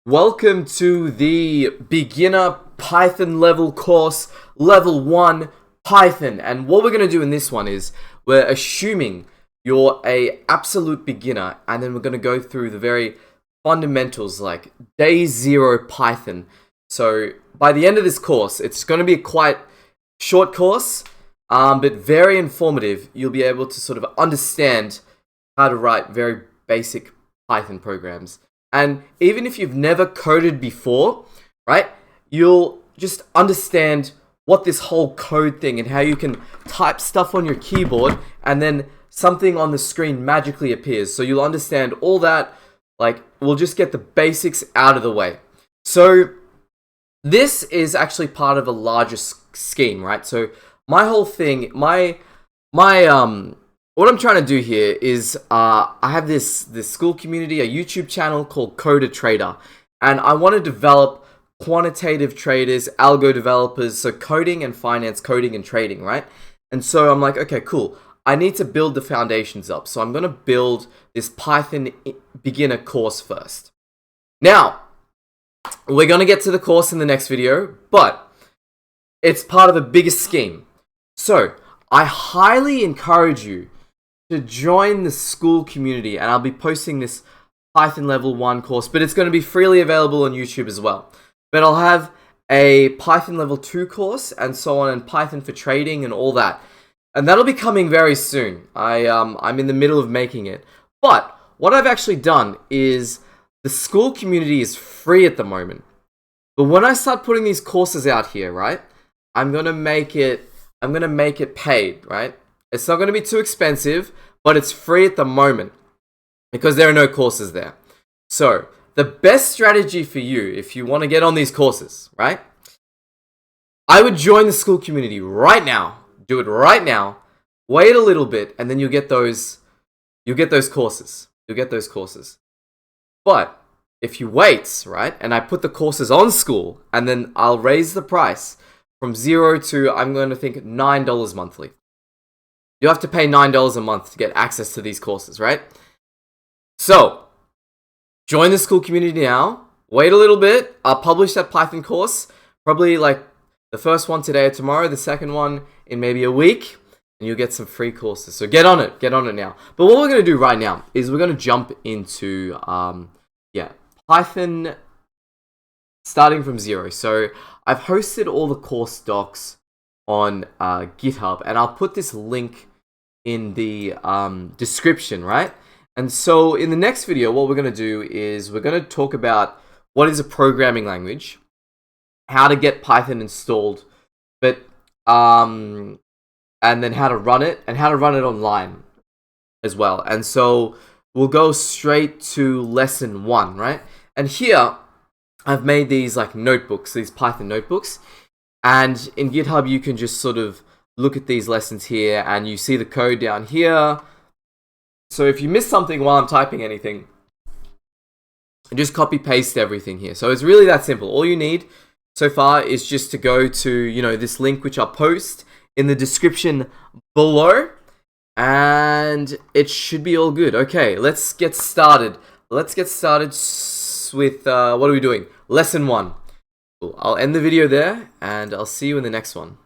Welcome to the beginner Python level course, level 1 Python. And what we're going to do in this one is we're assuming you're a absolute beginner, and then we're going to go through the very fundamentals like day 0 Python. So by the end of this course, it's going to be a quite short course, but very informative. You'll be able to sort of understand how to write very basic Python programs. And even if you've never coded before, right, you'll just understand what this whole code thing and how you can type stuff on your keyboard and then something on the screen magically appears. So you'll understand all that. Like, we'll just get the basics out of the way. So this is actually part of a larger scheme, right? So my whole thing, what I'm trying to do here is I have this Skool community, a YouTube channel called Coder Trader, and I want to develop quantitative traders, algo developers, so coding and finance, coding and trading, right? And so I'm like, okay, cool. I need to build the foundations up. So I'm going to build this Python beginner course first. Now, we're going to get to the course in the next video, but it's part of a bigger scheme. So I highly encourage you to join the Skool community, and I'll be posting this Python level 1 course, but it's going to be freely available on YouTube as well. But I'll have a Python level 2 course and so on, and Python for trading and all that. And that'll be coming very soon. I'm in the middle of making it. But what I've actually done is the Skool community is free at the moment. But when I start putting these courses out here, right, I'm going to make it paid, right? It's not going to be too expensive, but it's free at the moment because there are no courses there. So the best strategy for you, if you want to get on these courses, right, I would join the Skool community right now. Do it right now. Wait a little bit, and then you'll get those courses. You'll get those courses. But if you wait, right, and I put the courses on Skool, and then I'll raise the price from 0 to, I'm going to think, $9 monthly. You have to pay $9 a month to get access to these courses, right? So, join the Skool community now. Wait a little bit. I'll publish that Python course. Probably like the first one today or tomorrow. The second one in maybe a week. And you'll get some free courses. So get on it. Get on it now. But what we're going to do right now is we're going to jump into, Python starting from 0. So, I've hosted all the course docs on GitHub, and I'll put this link in the description, right? And so in the next video, what we're going to do is we're going to talk about what is a programming language, how to get Python installed, but and then how to run it, and how to run it online as well. And so we'll go straight to lesson 1, right? And here I've made these like notebooks, these Python notebooks. And in GitHub, you can just sort of look at these lessons here, and you see the code down here. So if you miss something while I'm typing anything, just copy paste everything here. So it's really that simple. All you need so far is just to go to, this link, which I'll post in the description below, and it should be all good. Okay, let's get started. Let's get started with, what are we doing? Lesson 1. Cool. I'll end the video there, and I'll see you in the next one.